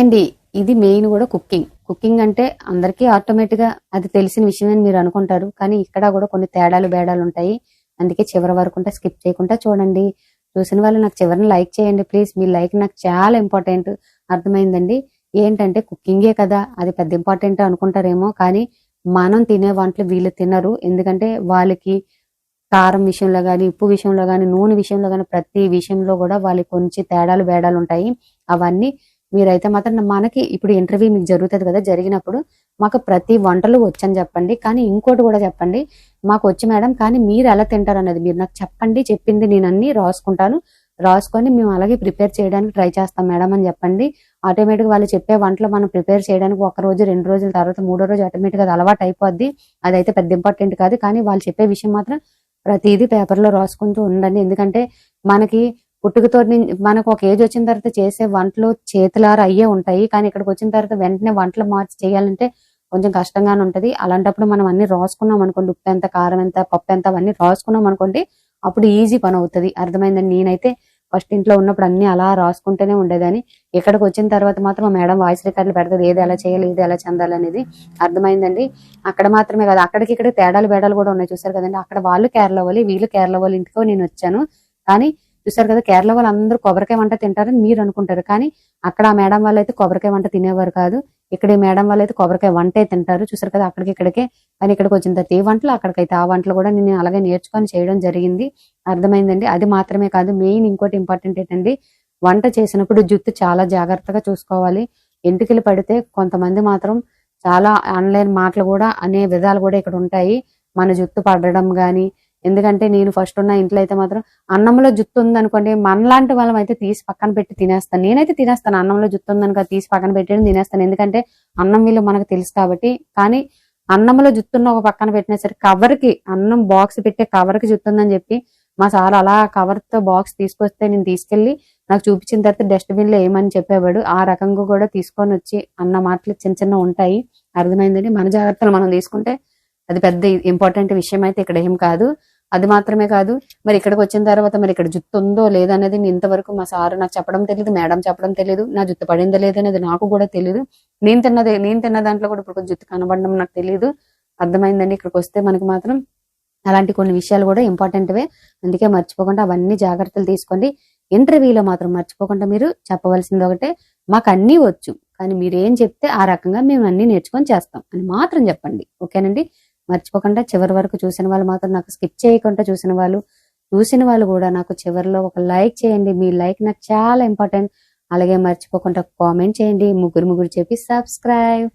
అండి ఇది మెయిన్ కూడా కుకింగ్ అంటే అందరికీ ఆటోమేటిక్ గా అది తెలిసిన విషయం అని మీరు అనుకుంటారు. కానీ ఇక్కడ కూడా కొన్ని బేడాలు ఉంటాయి. అందుకే చివరి వరకు ఉంటే స్కిప్ చేయకుండా చూడండి. చూసిన వాళ్ళు నాకు చివరిని లైక్ చేయండి ప్లీజ్. మీ లైక్ నాకు చాలా ఇంపార్టెంట్. అర్థమైందండి. ఏంటంటే కుకింగే కదా అది పెద్ద ఇంపార్టెంట్ అనుకుంటారేమో, కానీ మనం తినే వంటలు వీళ్ళు తినరు. ఎందుకంటే వాళ్ళకి కారం విషయంలో గానీ, ఉప్పు విషయంలో గానీ, నూనె విషయంలో గానీ, ప్రతి విషయంలో కూడా వాళ్ళకి కొంచెం బేడాలు ఉంటాయి. అవన్నీ మీరైతే మాత్రం మనకి ఇప్పుడు ఇంటర్వ్యూ మీకు జరుగుతుంది కదా, జరిగినప్పుడు మాకు ప్రతి వంటలు వచ్చని చెప్పండి. కానీ ఇంకోటి కూడా చెప్పండి, మాకు వచ్చి మేడం కానీ మీరు ఎలా తింటారు అన్నది మీరు నాకు చెప్పండి. చెప్పింది నేను అన్ని రాసుకొని మేము అలాగే ప్రిపేర్ చేయడానికి ట్రై చేస్తాం మేడం అని చెప్పండి. ఆటోమేటిక్ వాళ్ళు చెప్పే వంటలు మనం ప్రిపేర్ చేయడానికి 1 రోజు 2 రోజుల తర్వాత 3వ రోజు ఆటోమేటిక్ అది అలవాటు అయిపోద్ది. అదైతే పెద్ద ఇంపార్టెంట్ కాదు. కానీ వాళ్ళు చెప్పే విషయం మాత్రం ప్రతిదీ పేపర్లో రాసుకుంటూ ఉండండి. ఎందుకంటే మనకి పుట్టుకతో మనకు ఒక ఏజ్ వచ్చిన తర్వాత చేసే వంటలు చేతులారా అయ్యే ఉంటాయి. కానీ ఇక్కడికి వచ్చిన తర్వాత వెంటనే వంటలు మార్చి చేయాలంటే కొంచెం కష్టంగానే ఉంటది. అలాంటప్పుడు మనం అన్ని రాసుకున్నాం అనుకోండి, ఉప్పు ఎంత, కారం ఎంత, పప్పు ఎంత, అవన్నీ రాసుకున్నాం అనుకోండి, అప్పుడు ఈజీ పని అవుతుంది. అర్థమైందండి. నేనైతే ఫస్ట్ ఇంట్లో ఉన్నప్పుడు అన్ని అలా రాసుకుంటూనే ఉండేదాన్ని. ఇక్కడికి వచ్చిన తర్వాత మాత్రం మేడం వాయిస్ రికార్డులు పెడతది, ఏది ఎలా చేయాలి, ఏది ఎలా చెందాలి అనేది. అర్థమైందండి. అక్కడ మాత్రమే కాదు, అక్కడికి ఇక్కడ బేడాలు కూడా ఉన్నాయి. చూసారు కదండి. అక్కడ వాళ్ళు కేరళ వాళ్ళు, వీళ్ళు కేరళ వాళ్ళ ఇంటికో నేను వచ్చాను. కానీ చూసారు కదా, కేరళ వాళ్ళు అందరూ కొబ్బరికాయ వంట తింటారని మీరు అనుకుంటారు. కానీ అక్కడ ఆ మేడం వాళ్ళు అయితే కొబ్బరికాయ వంట తినేవారు కాదు. ఇక్కడ ఈ మేడం వాళ్ళు అయితే కొబ్బరికాయ వంటే తింటారు. చూసారు కదా, అక్కడికి ఇక్కడికే. కానీ ఇక్కడికి వచ్చిన తర్వాత ఏ వంటలు, అక్కడికైతే ఆ వంటలు కూడా నేను అలాగే నేర్చుకొని చేయడం జరిగింది. అర్థమైందండి. అది మాత్రమే కాదు, మెయిన్ ఇంకోటి ఇంపార్టెంట్ ఏంటండి, వంట చేసినప్పుడు జుట్టు చాలా జాగ్రత్తగా చూసుకోవాలి. ఎంటుకలు పడితే కొంతమంది మాత్రం చాలా ఆన్లైన్ మాటలు కూడా అనే విధాలు కూడా ఇక్కడ ఉంటాయి. మన జుట్టు పడడం గాని, ఎందుకంటే నేను ఫస్ట్ ఉన్న ఇంట్లో అయితే మాత్రం అన్నంలో జుట్టు ఉందనుకోండి, మనలాంటి వాళ్ళం అయితే తీసి పక్కన పెట్టి తినేస్తాను. నేనైతే తినేస్తాను. అన్నంలో జుట్టు ఉందనుకో తీసి పక్కన పెట్టి తినేస్తాను. ఎందుకంటే అన్నం విలువ మనకు తెలుసు కాబట్టి. కానీ అన్నంలో జుట్టున్న ఒక పక్కన పెట్టినా సరే, కవర్కి అన్నం బాక్స్ పెట్టే కవర్కి జుట్టు ఉందని చెప్పి మా సార్ అలా కవర్ తో బాక్స్ తీసుకొస్తే నేను తీసుకెళ్లి నాకు చూపించిన తర్వాత డస్ట్బిన్ లో ఏమని చెప్పేవాడు. ఆ రకంగా కూడా తీసుకొని వచ్చి అన్న మాటలు చిన్న ఉంటాయి. అర్థమైందండి. మన జాగ్రత్తలు మనం తీసుకుంటే అది పెద్ద ఇంపార్టెంట్ విషయం అయితే ఇక్కడ ఏం కాదు. అది మాత్రమే కాదు, మరి ఇక్కడికి వచ్చిన తర్వాత మరి ఇక్కడ జుట్టు ఉందో లేదనేది ఇంతవరకు మా సారు నాకు చెప్పడం తెలియదు, మేడం చెప్పడం తెలియదు. నా జుట్టు పడిందో లేదనేది నాకు కూడా తెలియదు. నేను తిన్న దాంట్లో కూడా ఇప్పుడు జుట్టు కనబడడం నాకు తెలియదు. అర్థమైందండి. ఇక్కడికి వస్తే మనకి మాత్రం అలాంటి కొన్ని విషయాలు కూడా ఇంపార్టెంట్వే. అందుకే మర్చిపోకుండా అవన్నీ జాగ్రత్తలు తీసుకోండి. ఇంటర్వ్యూలో మాత్రం మర్చిపోకుండా మీరు చెప్పవలసింది ఒకటే, మాకు అన్నీ వచ్చు కానీ మీరు ఏం చెప్తే ఆ రకంగా మేము అన్ని నేర్చుకొని చేస్తాం అని మాత్రం చెప్పండి. ఓకేనండి. మర్చిపోకుండా చివరి వరకు చూసిన వాళ్ళు మాత్రం, నాకు స్కిప్ చేయకుండా చూసిన వాళ్ళు కూడా నాకు చివరిలో ఒక లైక్ చేయండి. మీ లైక్ నాకు చాలా ఇంపార్టెంట్. అలాగే మర్చిపోకుండా కామెంట్ చేయండి. ముగ్గురు చెప్పి సబ్స్క్రైబ్.